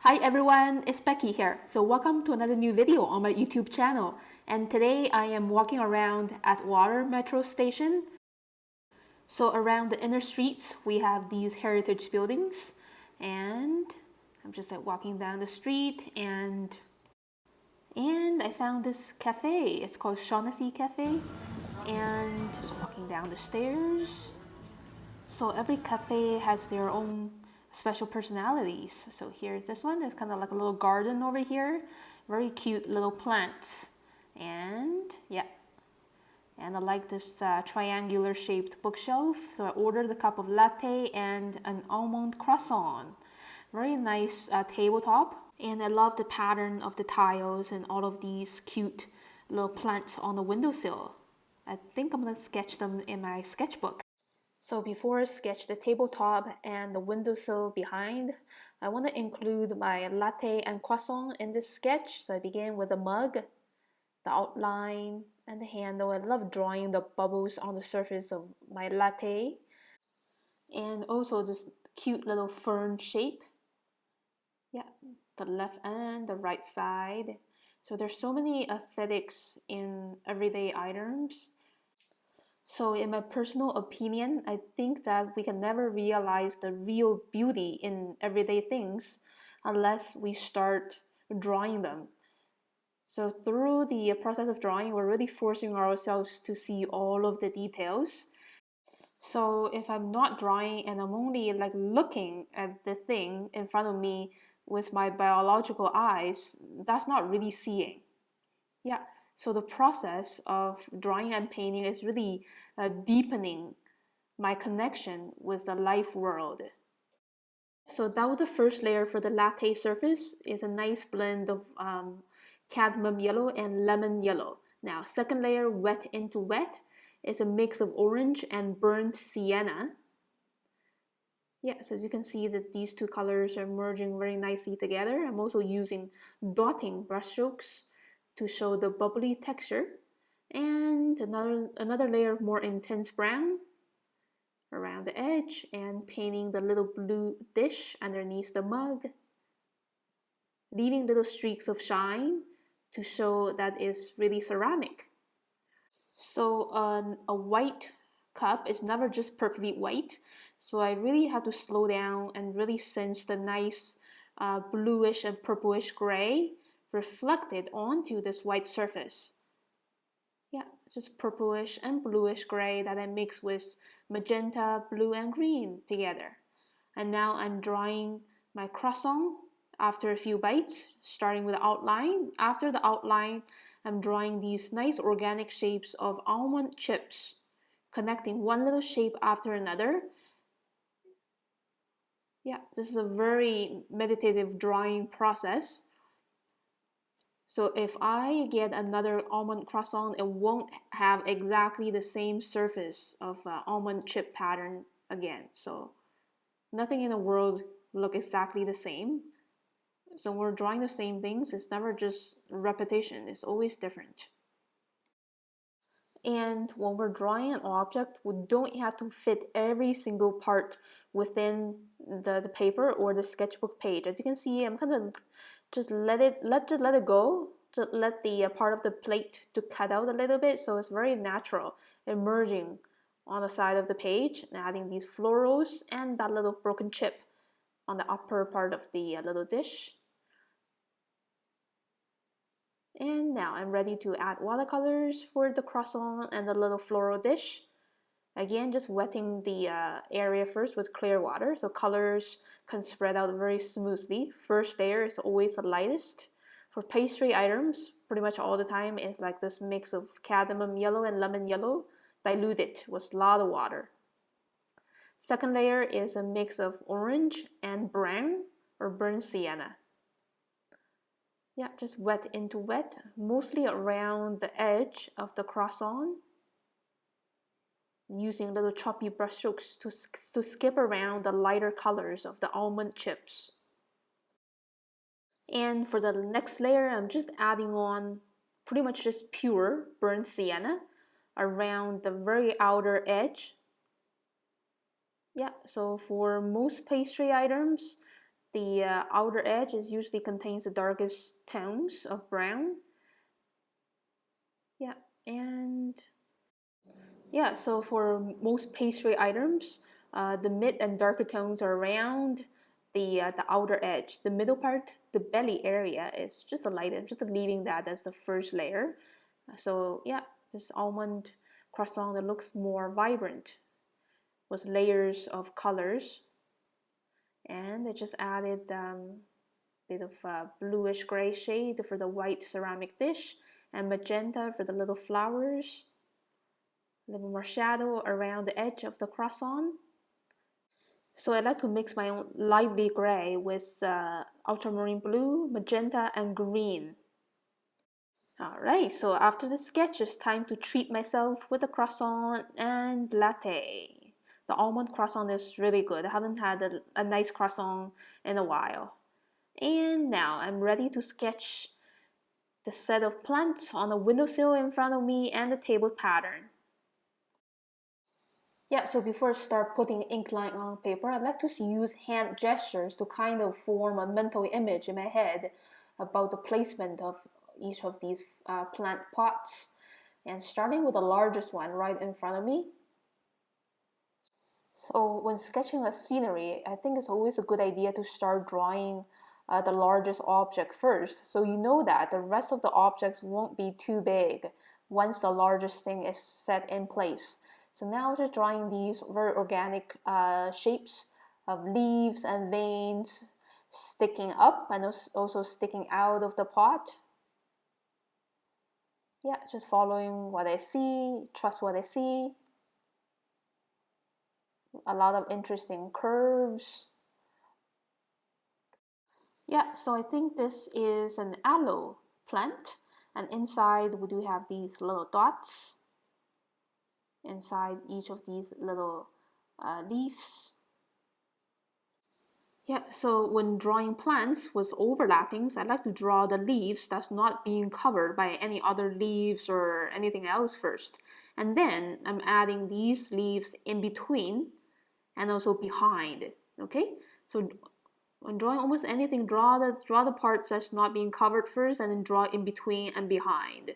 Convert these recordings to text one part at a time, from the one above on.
Hi everyone, it's Becky here. So welcome to another new video on my YouTube channel. And today I am walking around Atwater metro station. So around the inner streets, we have these heritage buildings. And I'm just walking down the street and I found this cafe. It's called Shaughnessy Cafe. And just walking down the stairs. So every cafe has their own special personalities. So here's this one. It's kind of like a little garden over here. Very cute little plants. And yeah. And I like this triangular shaped bookshelf. So I ordered a cup of latte and an almond croissant. Very nice tabletop. And I love the pattern of the tiles and all of these cute little plants on the windowsill. I think I'm going to sketch them in my sketchbook. So before I sketch the tabletop and the windowsill behind, I want to include my latte and croissant in this sketch. So I begin with the mug, the outline, and the handle. I love drawing the bubbles on the surface of my latte. And also this cute little fern shape. Yeah, the left and the right side. So there's so many aesthetics in everyday items. So in my personal opinion, I think that we can never realize the real beauty in everyday things unless we start drawing them. So through the process of drawing, we're really forcing ourselves to see all of the details. So if I'm not drawing and I'm only looking at the thing in front of me with my biological eyes, that's not really seeing. Yeah, so the process of drawing and painting is really deepening my connection with the life world. So that was the first layer for the latte surface. It's a nice blend of cadmium yellow and lemon yellow. Now, second layer, wet into wet, is a mix of orange and burnt sienna. Yeah, so as you can see that these two colors are merging very nicely together. I'm also using dotting brushstrokes to show the bubbly texture, and another layer of more intense brown around the edge, and painting the little blue dish underneath the mug, leaving little streaks of shine to show that it's really ceramic. So a white cup is never just perfectly white, so I really have to slow down and really sense the nice bluish and purplish gray reflected onto this white surface. Yeah, just purplish and bluish gray that I mix with magenta, blue, and green together. And now I'm drawing my croissant after a few bites, starting with the outline. After the outline, I'm drawing these nice organic shapes of almond chips, connecting one little shape after another. Yeah, this is a very meditative drawing process. So if I get another almond croissant, it won't have exactly the same surface of almond chip pattern again. So nothing in the world look exactly the same. So when we're drawing the same things, it's never just repetition, it's always different. And when we're drawing an object, we don't have to fit every single part within the paper or the sketchbook page. As you can see, I'm kind of just let it go. Just let the part of the plate to cut out a little bit, so it's very natural, emerging on the side of the page, and adding these florals and that little broken chip on the upper part of the little dish. And now I'm ready to add watercolors for the croissant and the little floral dish. Again, just wetting the area first with clear water so colors can spread out very smoothly. First layer is always the lightest. For pastry items, pretty much all the time, it's like this mix of cadmium yellow and lemon yellow diluted with a lot of water. Second layer is a mix of orange and brown or burnt sienna. Yeah, just wet into wet, mostly around the edge of the croissant, using little choppy brushstrokes to skip around the lighter colors of the almond chips. And for the next layer, I'm just adding on pretty much just pure burnt sienna around the very outer edge. Yeah, so for most pastry items, The outer edge usually contains the darkest tones of brown. Yeah, and yeah, so for most pastry items, the mid and darker tones are around the outer edge. The middle part, the belly area, is just a light. I'm just leaving that as the first layer. So yeah, this almond croissant that looks more vibrant with layers of colors, and I just added bit of bluish gray shade for the white ceramic dish and magenta for the little flowers. A little more shadow around the edge of the croissant. So I like to mix my own lively gray with ultramarine blue, magenta, and green. Alright, so after the sketch, it's time to treat myself with a croissant and latte. The almond croissant is really good. I haven't had a nice croissant in a while. And now I'm ready to sketch the set of plants on the windowsill in front of me and the table pattern. Yeah, so before I start putting ink line on paper, I like to use hand gestures to kind of form a mental image in my head about the placement of each of these plant pots. And starting with the largest one right in front of me. So when sketching a scenery, I think it's always a good idea to start drawing the largest object first, so you know that the rest of the objects won't be too big once the largest thing is set in place. So now just drawing these very organic shapes of leaves and veins sticking up and also sticking out of the pot. Yeah, just following what I see, trust what I see. A lot of interesting curves. Yeah, so I think this is an aloe plant, and inside we do have these little dots inside each of these little leaves. Yeah, so when drawing plants with overlappings, I like to draw the leaves that's not being covered by any other leaves or anything else first. And then I'm adding these leaves in between and also behind it, okay? So when drawing almost anything, draw the parts that's not being covered first and then draw in between and behind.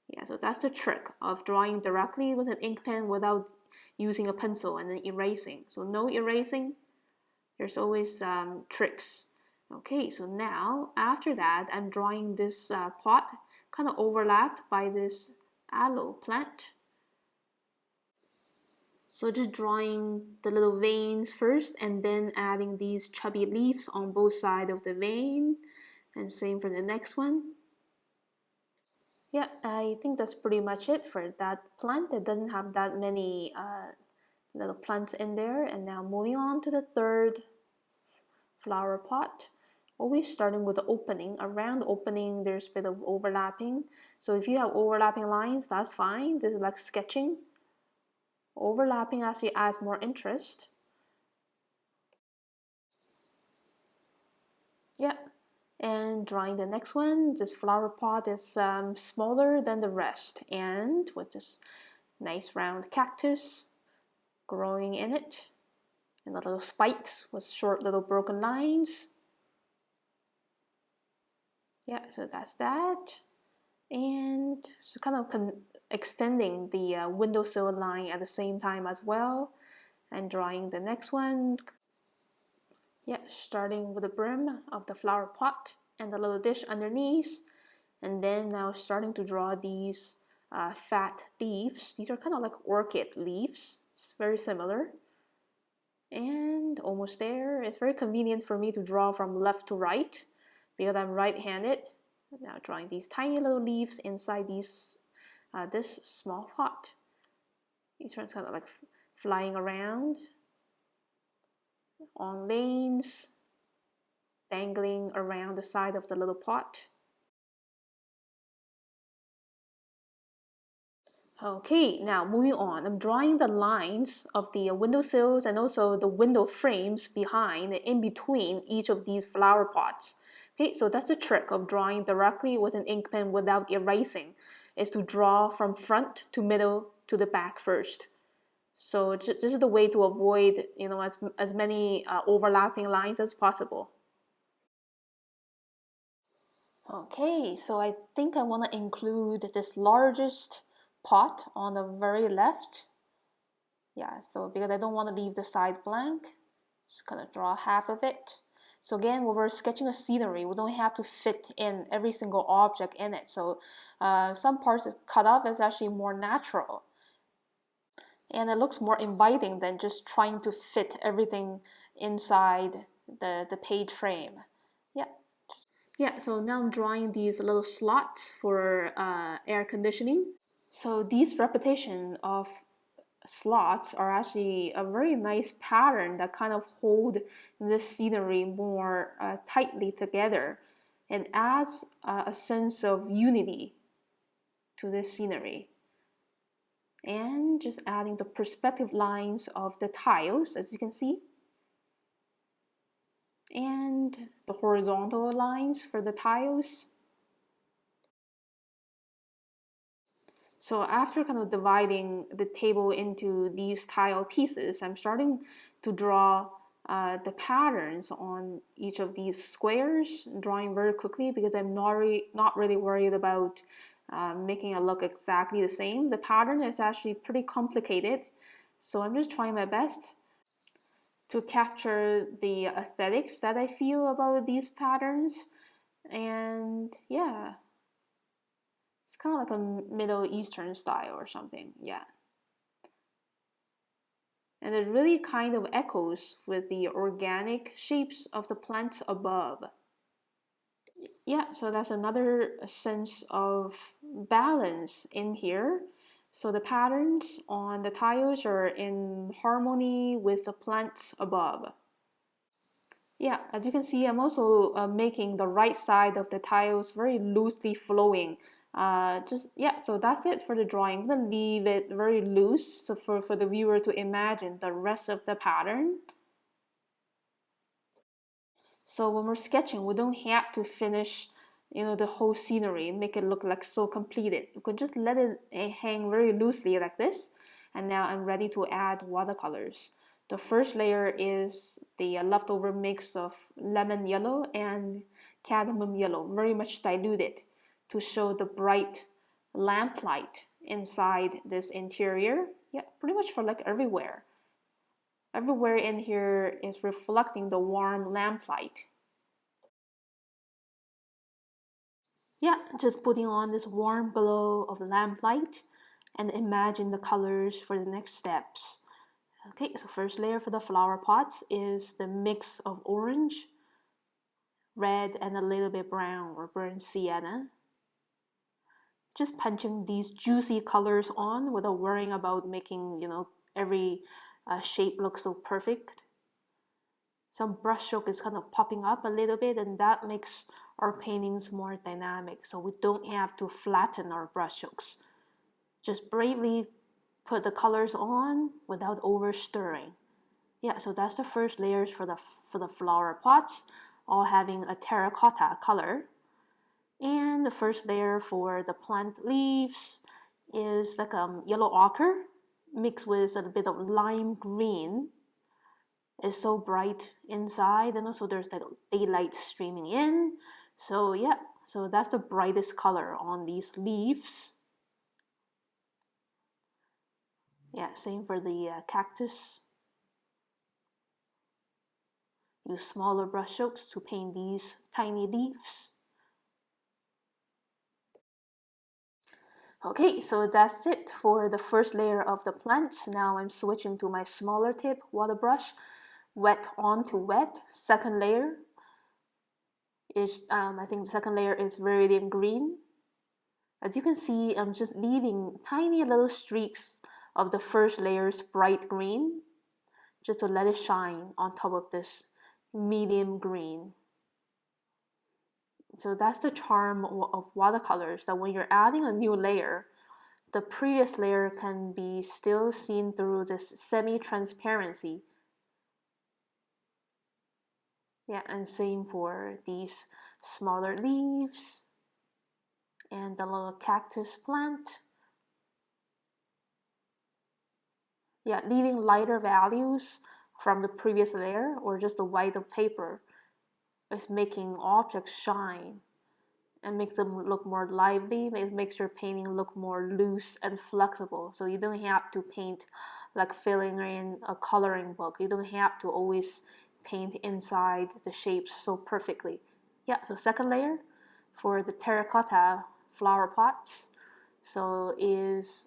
Yeah, so that's the trick of drawing directly with an ink pen without using a pencil and then erasing. So no erasing, there's always tricks. Okay, so now after that, I'm drawing this pot kind of overlapped by this aloe plant. So just drawing the little veins first and then adding these chubby leaves on both sides of the vein, and same for the next one. Yeah, I think that's pretty much it for that plant. It doesn't have that many little plants in there. And now moving on to the third flower pot. Always starting with the opening. Around the opening, there's a bit of overlapping. So if you have overlapping lines, that's fine. This is like sketching. Overlapping actually adds more interest. Yeah, and drawing the next one, this flower pot is smaller than the rest, and with this nice round cactus growing in it, and the little spikes with short little broken lines. Yeah, so that's that. And just kind of extending the windowsill line at the same time as well, and drawing the next one. Yeah, starting with the brim of the flower pot and the little dish underneath, and then now starting to draw these fat leaves. These are kind of like orchid leaves. It's very similar. And almost there. It's very convenient for me to draw from left to right because I'm right-handed. Now drawing these tiny little leaves inside these this small pot. These are kind of like flying around on veins, dangling around the side of the little pot. Okay, now moving on. I'm drawing the lines of the windowsills and also the window frames behind and in between each of these flower pots. Okay, so that's the trick of drawing directly with an ink pen without erasing, is to draw from front to middle to the back first. So this is the way to avoid, as many overlapping lines as possible. Okay, so I think I want to include this largest pot on the very left. Yeah, so because I don't want to leave the side blank, just gonna draw half of it. So again, when we're sketching a scenery, we don't have to fit in every single object in it. So some parts cut off is actually more natural. And it looks more inviting than just trying to fit everything inside the page frame. Yeah. Yeah, so now I'm drawing these little slots for air conditioning. So these repetition of slots are actually a very nice pattern that kind of hold the scenery more tightly together and adds a sense of unity to this scenery. And just adding the perspective lines of the tiles, as you can see, and the horizontal lines for the tiles. So after kind of dividing the table into these tile pieces, I'm starting to draw the patterns on each of these squares, drawing very quickly because I'm not really worried about making it look exactly the same. The pattern is actually pretty complicated, so I'm just trying my best to capture the aesthetics that I feel about these patterns. And yeah, it's kind of like a Middle Eastern style or something, yeah. And it really kind of echoes with the organic shapes of the plants above. Yeah, so that's another sense of balance in here. So the patterns on the tiles are in harmony with the plants above. Yeah, as you can see, I'm also making the right side of the tiles very loosely flowing. So that's it for the drawing. I'm gonna leave it very loose so for the viewer to imagine the rest of the pattern. So when we're sketching, we don't have to finish, the whole scenery, make it look like so completed. You could just let it hang very loosely like this. And now I'm ready to add watercolors. The first layer is the leftover mix of lemon yellow and cadmium yellow, very much diluted to show the bright lamplight inside this interior. Yeah, pretty much for like everywhere. Everywhere in here is reflecting the warm lamplight. Yeah, just putting on this warm glow of lamplight and imagine the colors for the next steps. Okay, so first layer for the flower pots is the mix of orange, red, and a little bit brown or burnt sienna. Just punching these juicy colors on without worrying about making, every shape look so perfect. Some brush stroke is kind of popping up a little bit, and that makes our paintings more dynamic. So we don't have to flatten our brush strokes. Just bravely put the colors on without over stirring. Yeah, so that's the first layers for the flower pots, all having a terracotta color. And the first layer for the plant leaves is like yellow ochre mixed with a bit of lime green. It's so bright inside, and also there's like daylight streaming in. So yeah, so that's the brightest color on these leaves. Yeah, same for the cactus. Use smaller brush strokes to paint these tiny leaves. Okay, so that's it for the first layer of the plants. Now I'm switching to my smaller tip water brush, wet on to wet. Second layer is, I think the second layer is viridian green. As you can see, I'm just leaving tiny little streaks of the first layer's bright green, just to let it shine on top of this medium green. So that's the charm of watercolors, that when you're adding a new layer, the previous layer can be still seen through this semi-transparency. Yeah, and same for these smaller leaves and the little cactus plant. Yeah, leaving lighter values from the previous layer or just the white of paper is making objects shine and make them look more lively. It makes your painting look more loose and flexible. So you don't have to paint like filling in a coloring book. You don't have to always paint inside the shapes so perfectly. Yeah, so second layer for the terracotta flower pots. So is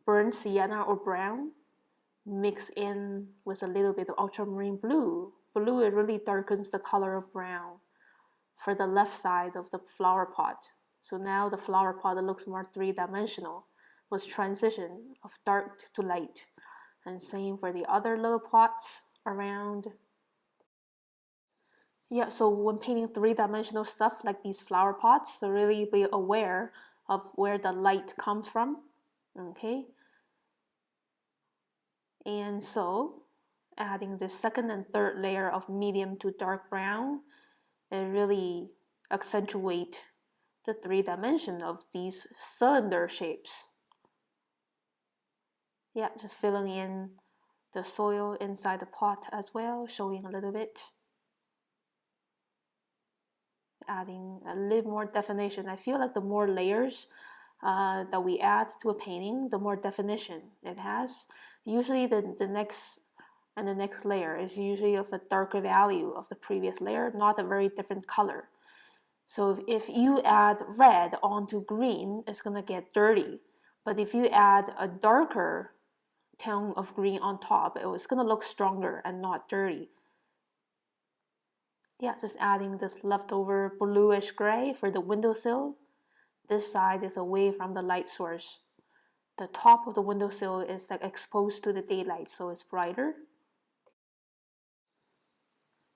burnt sienna or brown mixed in with a little bit of ultramarine blue. Blue, it really darkens the color of brown for the left side of the flower pot. So now the flower pot looks more three-dimensional with transition of dark to light. And same for the other little pots around. Yeah, so when painting three-dimensional stuff like these flower pots, so really be aware of where the light comes from. Okay. And so adding the second and third layer of medium to dark brown, it really accentuate the three dimension of these cylinder shapes. Yeah, just filling in the soil inside the pot as well, showing a little bit. Adding a little more definition. I feel like the more layers that we add to a painting, the more definition it has. Usually the next layer is usually of a darker value of the previous layer, not a very different color. So if you add red onto green, it's going to get dirty. But if you add a darker tone of green on top, it's going to look stronger and not dirty. Yeah, just adding this leftover bluish gray for the windowsill. This side is away from the light source. The top of the windowsill is like exposed to the daylight, so it's brighter.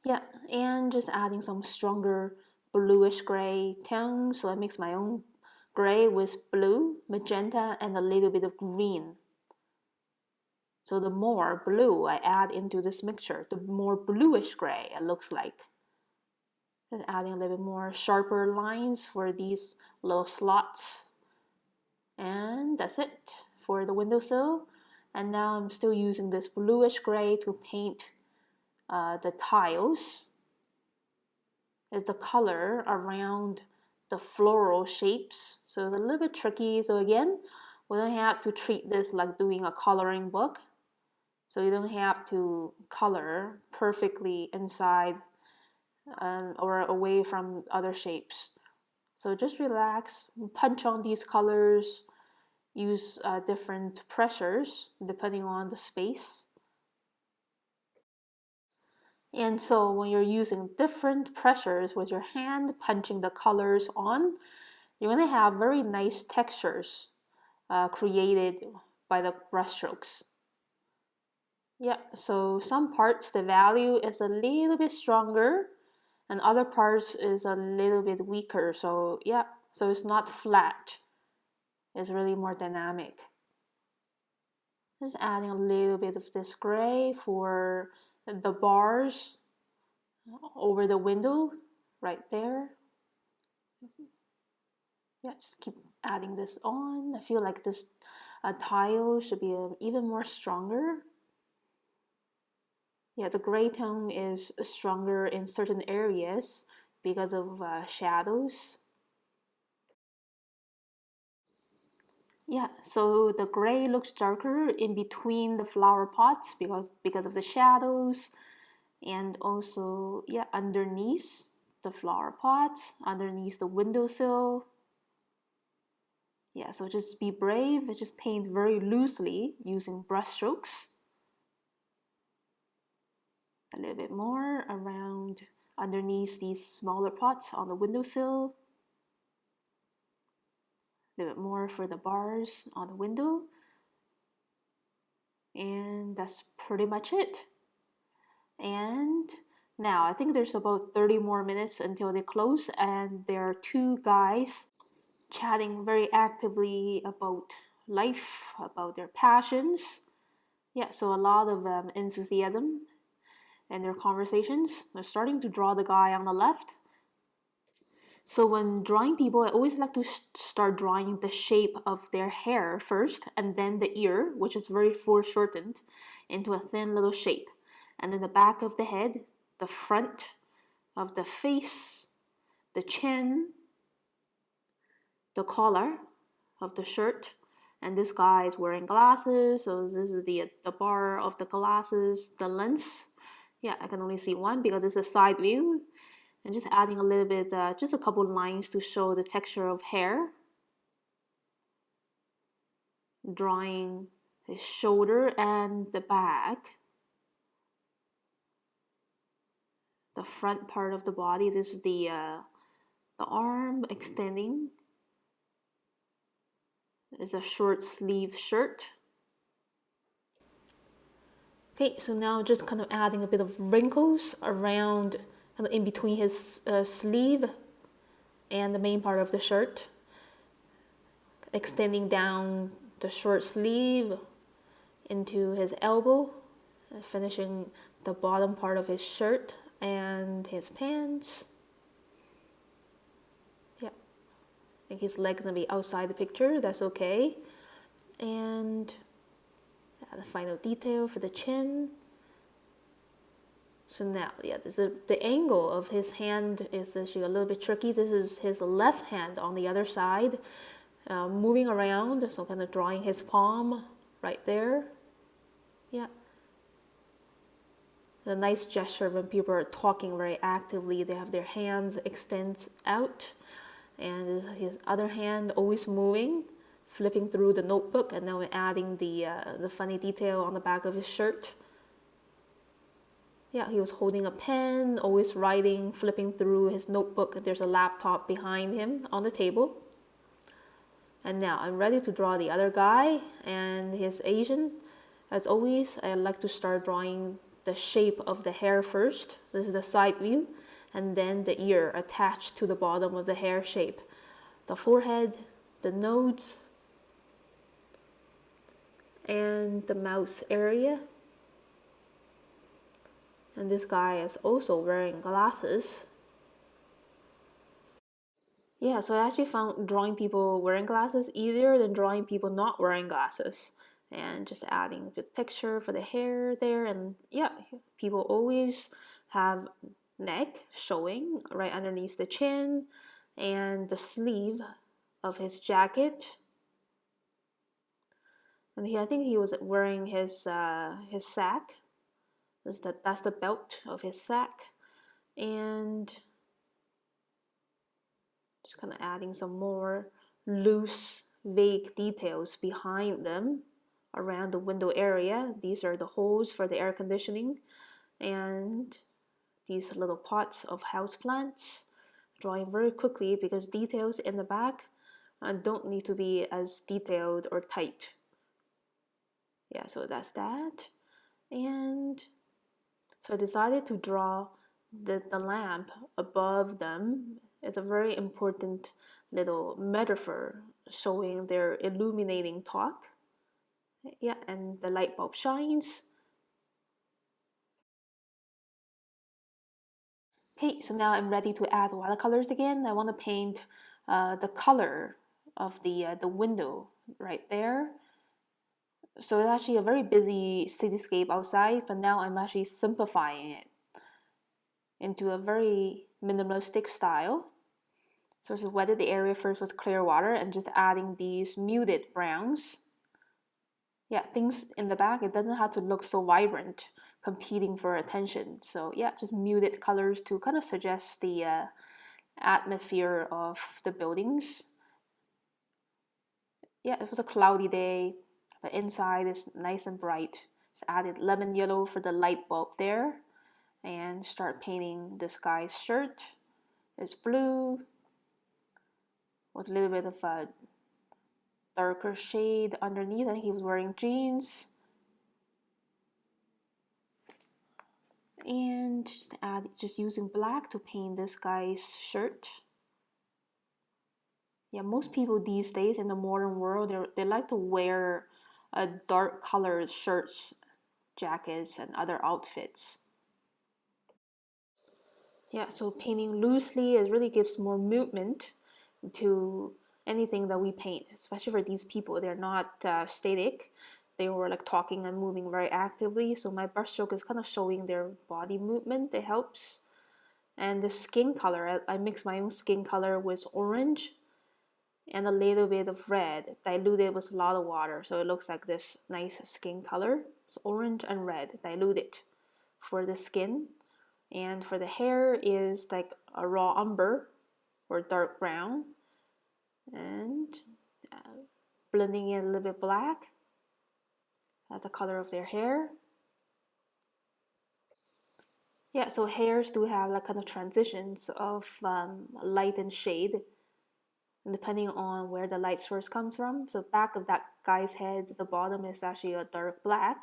Yeah, and just adding some stronger bluish gray tone. So I mix my own gray with blue, magenta, and a little bit of green. So the more blue I add into this mixture, the more bluish gray it looks like. Just adding a little bit more sharper lines for these little slots. And that's it for the windowsill. And now I'm still using this bluish gray to paint the tiles. Is the color around the floral shapes. So it's a little bit tricky. So again, we don't have to treat this like doing a coloring book. So you don't have to color perfectly inside or away from other shapes. So just relax, punch on these colors, use different pressures depending on the space. And so when you're using different pressures with your hand, punching the colors on, you're going to have very nice textures created by the brushstrokes. Yeah, so some parts the value is a little bit stronger and other parts is a little bit weaker. So yeah, so it's not flat. It's really more dynamic. Just adding a little bit of this gray for the bars over the window right there. Yeah, just keep adding this on. I feel like this tile should be even more stronger. Yeah, the gray tone is stronger in certain areas because of shadows. Yeah, so the gray looks darker in between the flower pots because of the shadows, and also yeah, underneath the flower pot, underneath the windowsill. Yeah, so just be brave, just paint very loosely using brush strokes. A little bit more around underneath these smaller pots on the windowsill. A little bit more for the bars on the window. And that's pretty much it. And now I think there's about 30 more minutes until they close, and there are two guys chatting very actively about life, about their passions. Yeah, so a lot of enthusiasm in their conversations. They're starting to draw the guy on the left. So when drawing people, I always like to start drawing the shape of their hair first, and then the ear, which is very foreshortened, into a thin little shape. And then the back of the head, the front of the face, the chin, the collar of the shirt. And this guy is wearing glasses, so this is the bar of the glasses, the lens. Yeah, I can only see one because it's a side view. And just adding a little bit, just a couple lines to show the texture of hair. Drawing his shoulder and the back. The front part of the body, this is the arm extending. It's a short sleeved shirt. Okay, so now just kind of adding a bit of wrinkles around, kind of in between his sleeve and the main part of the shirt. Extending down the short sleeve into his elbow, finishing the bottom part of his shirt and his pants. Yeah, I think his leg gonna be outside the picture, that's okay. And the final detail for the chin. So now, yeah, the angle of his hand is actually a little bit tricky. This is his left hand on the other side, moving around, so kind of drawing his palm right there. Yeah. A nice gesture when people are talking very actively. They have their hands extend out, and his other hand always moving, flipping through the notebook, and now adding the funny detail on the back of his shirt. Yeah, he was holding a pen, always writing, flipping through his notebook. There's a laptop behind him on the table. And now I'm ready to draw the other guy and his Asian. As always, I like to start drawing the shape of the hair first. This is the side view, and then the ear attached to the bottom of the hair shape. The forehead, the nose, and the mouth area. And this guy is also wearing glasses. Yeah, so I actually found drawing people wearing glasses easier than drawing people not wearing glasses. And just adding the texture for the hair there. And yeah, people always have neck showing right underneath the chin and the sleeve of his jacket. And I think he was wearing his sack. That's the belt of his sack. And just kind of adding some more loose, vague details behind them around the window area. These are the holes for the air conditioning, and these little pots of houseplants. Drawing very quickly because details in the back don't need to be as detailed or tight. Yeah, so that's that. And so I decided to draw the lamp above them. It's a very important little metaphor showing their illuminating talk. Yeah, and the light bulb shines. Okay, so now I'm ready to add watercolors again. I want to paint the color of the window right there. So it's actually a very busy cityscape outside, but now I'm actually simplifying it into a very minimalistic style. So I wetted the area first with clear water and just adding these muted browns. Yeah, things in the back, it doesn't have to look so vibrant, competing for attention. So yeah, just muted colors to kind of suggest the atmosphere of the buildings. Yeah, it was a cloudy day, but inside is nice and bright. Just added lemon yellow for the light bulb there, and start painting this guy's shirt. It's blue with a little bit of a darker shade underneath. I think he was wearing jeans. And just using black to paint this guy's shirt. Yeah, most people these days in the modern world, they like to wear dark colored shirts, jackets, and other outfits. Yeah, so painting loosely is really gives more movement to anything that we paint, especially for these people. They're not static. They were like talking and moving very actively. So my brushstroke is kind of showing their body movement. It helps. And the skin color, I mix my own skin color with orange and a little bit of red, diluted with a lot of water. So it looks like this nice skin color. It's orange and red, diluted for the skin. And for the hair is like a raw umber or dark brown. And blending in a little bit black as the color of their hair. Yeah, so hairs do have like kind of transitions of light and shade, depending on where the light source comes from. So back of that guy's head, the bottom is actually a dark black.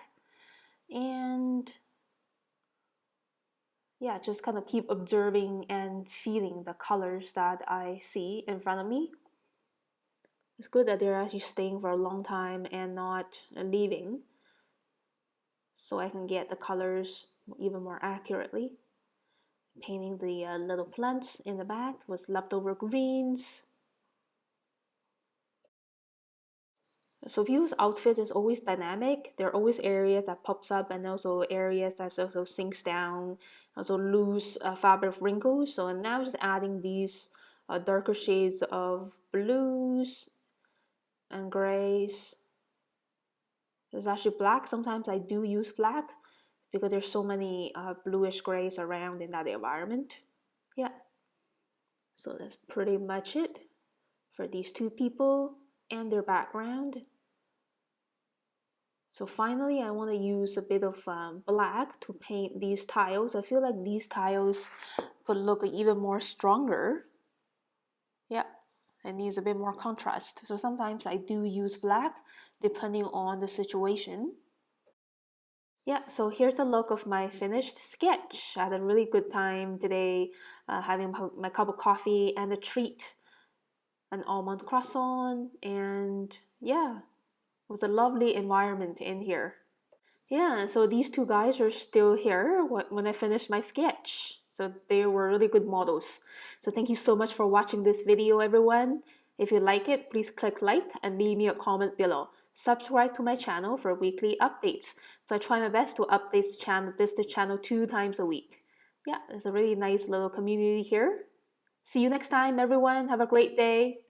And yeah, just kind of keep observing and feeling the colors that I see in front of me. It's good that they're actually staying for a long time and not leaving, so I can get the colors even more accurately. Painting the little plants in the back with leftover greens. So people's outfit is always dynamic. There are always areas that pops up and also areas that also sinks down, also loose fabric wrinkles. So now just adding these darker shades of blues and grays. There's actually black. Sometimes I do use black because there's so many bluish grays around in that environment. Yeah. So that's pretty much it for these two people and their background. So finally, I want to use a bit of black to paint these tiles. I feel like these tiles could look even more stronger. Yeah, it needs a bit more contrast. So sometimes I do use black depending on the situation. Yeah, so here's the look of my finished sketch. I had a really good time today having my cup of coffee and a treat, an almond croissant, and yeah, it was a lovely environment in here. Yeah, so these two guys are still here when I finished my sketch. So they were really good models. So thank you so much for watching this video, everyone. If you like it, please click like and leave me a comment below. Subscribe to my channel for weekly updates. So I try my best to update the channel 2 times a week. Yeah, it's a really nice little community here. See you next time, everyone. Have a great day.